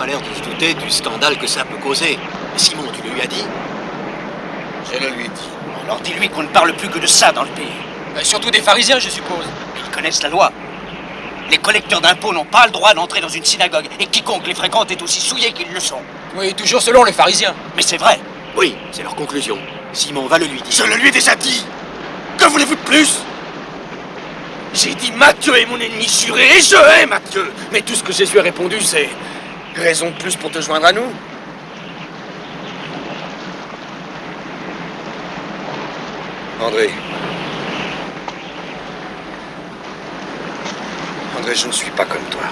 pas l'air de se douter du scandale que ça peut causer. Simon, tu le lui as dit? Je le lui ai dit. Alors dis-lui qu'on ne parle plus que de ça dans le pays. Surtout des pharisiens, je suppose. Ils connaissent la loi. Les collecteurs d'impôts n'ont pas le droit d'entrer dans une synagogue, et quiconque les fréquente est aussi souillé qu'ils le sont. Oui, toujours selon les pharisiens. Mais c'est vrai. Oui, c'est leur conclusion. Simon va le lui dire. Je le lui ai déjà dit. Que voulez-vous de plus? J'ai dit Matthieu est mon ennemi juré, et je hais Matthieu. Mais tout ce que Jésus a répondu, c'est raison de plus pour te joindre à nous. André. André, je ne suis pas comme toi.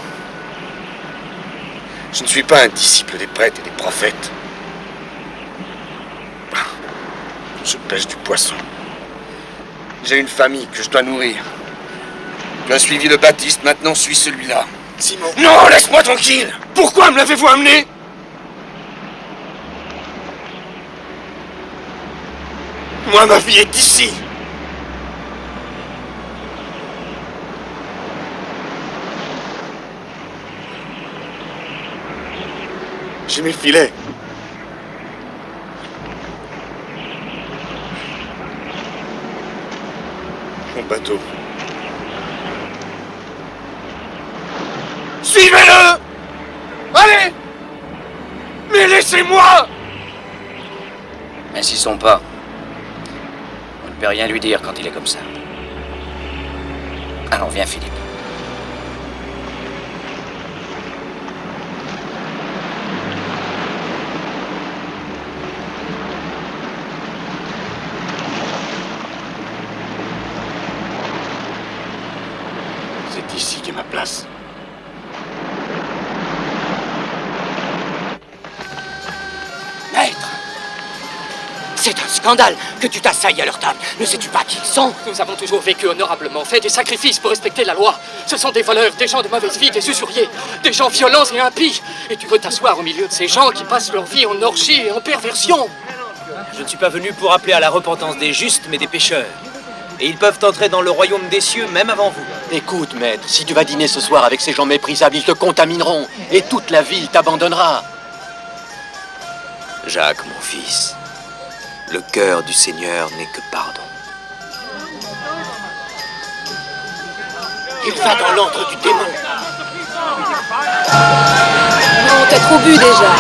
Je ne suis pas un disciple des prêtres et des prophètes. Je pêche du poisson. J'ai une famille que je dois nourrir. Tu as suivi le Baptiste, maintenant suis celui-là. Simon. Non, laisse-moi tranquille! Pourquoi me l'avez-vous amené? Moi, ma vie est ici. J'ai mes filets. Mon bateau. Suivez-le! Allez! Mais laissez-moi! Insistons pas. On ne peut rien lui dire quand il est comme ça. Allons, viens, Philippe. C'est ici qu'est ma place. Maître! C'est un scandale que tu t'assailles à leur table. Ne sais-tu pas qui ils sont? Nous avons toujours vécu honorablement, fait des sacrifices pour respecter la loi. Ce sont des voleurs, des gens de mauvaise vie, des usuriers, des gens violents et impies. Et tu veux t'asseoir au milieu de ces gens qui passent leur vie en orgie et en perversion. Je ne suis pas venu pour appeler à la repentance des justes, mais des pécheurs. Et ils peuvent entrer dans le royaume des cieux même avant vous. Écoute, maître, si tu vas dîner ce soir avec ces gens méprisables, ils te contamineront. Et toute la ville t'abandonnera. Jacques, mon fils, le cœur du Seigneur n'est que pardon. Il va dans l'antre du démon. Non, t'as trop bu déjà.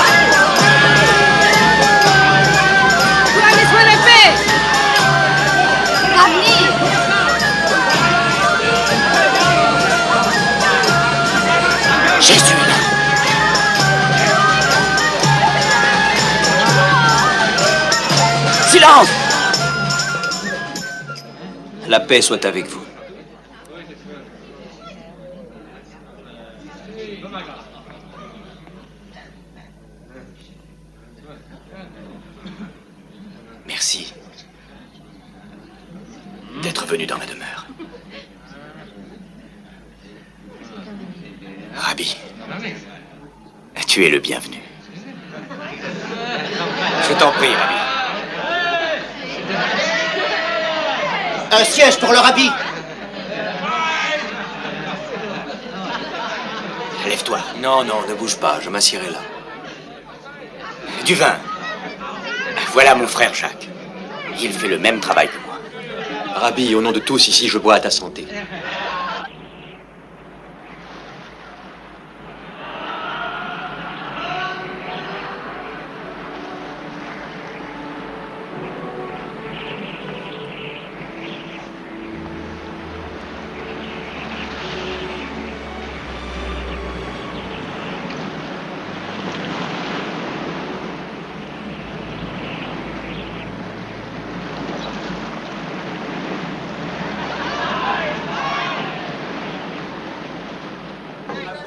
Jésus, là. Silence! La paix soit avec vous. Merci d'être venu dans ma demeure. Rabbi, tu es le bienvenu. Je t'en prie, Rabbi. Un siège pour le Rabbi. Lève-toi. Non, non, ne bouge pas, je m'assierai là. Du vin. Voilà mon frère Jacques. Il fait le même travail que moi. Rabbi, au nom de tous ici, je bois à ta santé.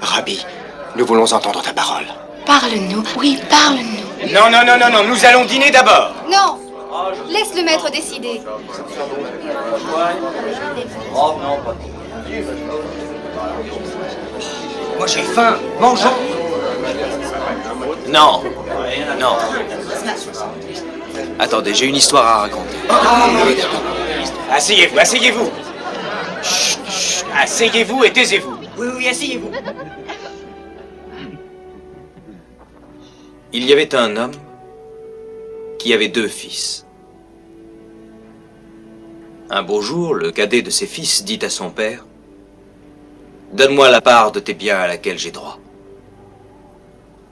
Rabbi, nous voulons entendre ta parole. Parle-nous, oui, parle-nous. Non, non, non, non, non, nous allons dîner d'abord. Non! Laisse le maître décider. Moi, j'ai faim. Mangeons. Non, non. Attendez, j'ai une histoire à raconter. Asseyez-vous, asseyez-vous. Chut, chut, asseyez-vous et taisez-vous. Oui, oui, asseyez-vous. Il y avait un homme qui avait 2 fils. Un beau jour, le cadet de ses fils dit à son père: « Donne-moi la part de tes biens à laquelle j'ai droit. »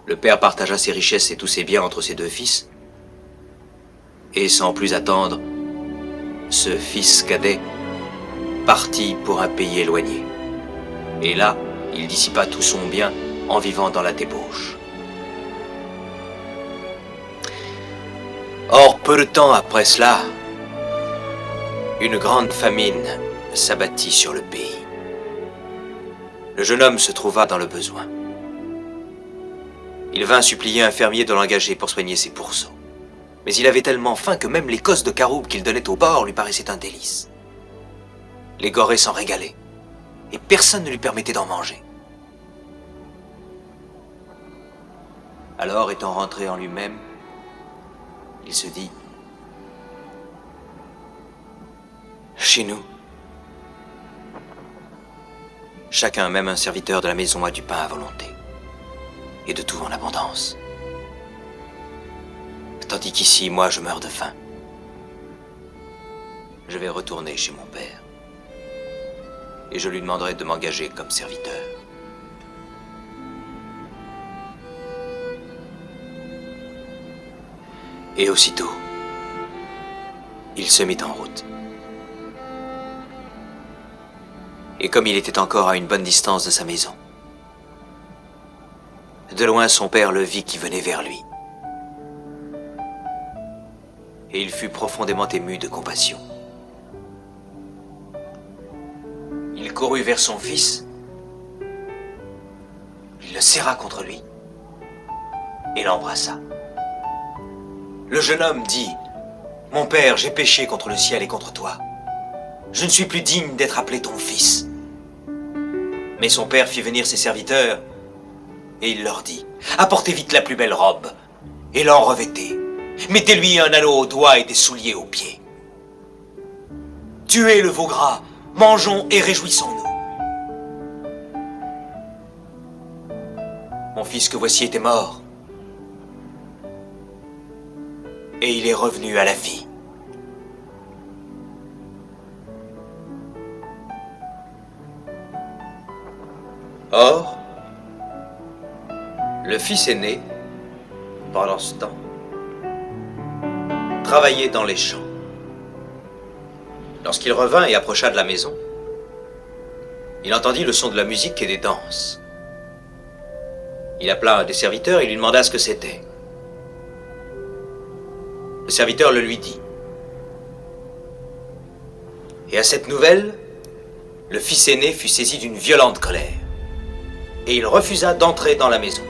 Le père partagea ses richesses et tous ses biens entre ses 2 fils. Et sans plus attendre, ce fils cadet partit pour un pays éloigné. Et là, il dissipa tout son bien en vivant dans la débauche. Or, peu de temps après cela, une grande famine s'abattit sur le pays. Le jeune homme se trouva dans le besoin. Il vint supplier un fermier de l'engager pour soigner ses pourceaux. Mais il avait tellement faim que même les cosses de caroube qu'il donnait au bord lui paraissaient un délice. Les gorées s'en régalaient, et personne ne lui permettait d'en manger. Alors, étant rentré en lui-même, il se dit: chez nous, chacun, même un serviteur de la maison, a du pain à volonté, et de tout en abondance. Tandis qu'ici, moi, je meurs de faim. Je vais retourner chez mon père, et je lui demanderai de m'engager comme serviteur. Et aussitôt, il se mit en route. Et comme il était encore à une bonne distance de sa maison, de loin son père le vit qui venait vers lui. Et il fut profondément ému de compassion. Il courut vers son fils, il le serra contre lui et l'embrassa. Le jeune homme dit: « Mon père, j'ai péché contre le ciel et contre toi. Je ne suis plus digne d'être appelé ton fils. » Mais son père fit venir ses serviteurs, et il leur dit: « Apportez vite la plus belle robe, et l'en revêtez. Mettez-lui un anneau au doigt et des souliers aux pieds. Tuez le veau gras, mangeons et réjouissons-nous. » Mon fils que voici était mort, et il est revenu à la vie. Or, le fils aîné, pendant ce temps, travaillait dans les champs. Lorsqu'il revint et approcha de la maison, il entendit le son de la musique et des danses. Il appela un des serviteurs et lui demanda ce que c'était. Le serviteur le lui dit. Et à cette nouvelle, le fils aîné fut saisi d'une violente colère, et il refusa d'entrer dans la maison.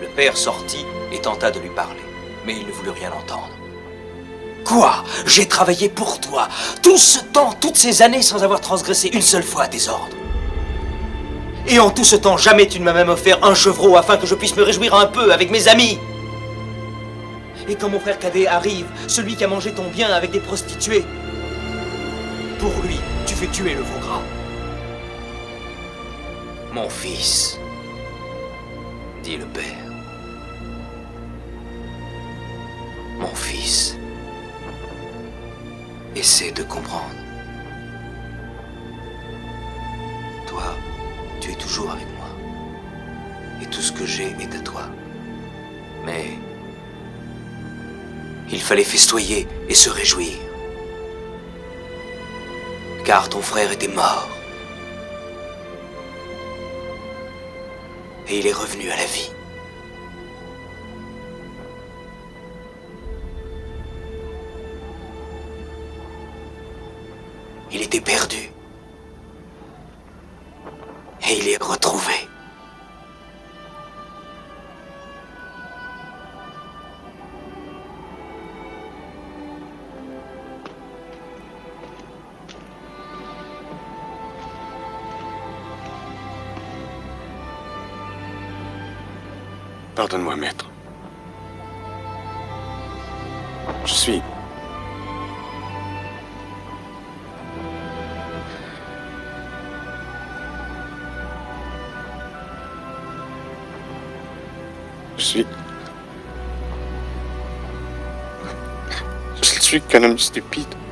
Le père sortit et tenta de lui parler, mais il ne voulut rien entendre. « Quoi? J'ai travaillé pour toi, tout ce temps, toutes ces années, sans avoir transgressé une seule fois tes ordres. Et en tout ce temps, jamais tu ne m'as même offert un chevreau afin que je puisse me réjouir un peu avec mes amis. Et quand mon frère cadet arrive, celui qui a mangé ton bien avec des prostituées, pour lui, tu fais tuer le veau gras. Mon fils, dit le père, mon fils, essaie de comprendre. Toi, tu es toujours avec moi, et tout ce que j'ai est à toi. Mais il fallait festoyer et se réjouir, car ton frère était mort, et il est revenu à la vie. Il était perdu, et il est retrouvé. Pardonne-moi, maître. Je suis... Je suis suis qu'un homme stupide.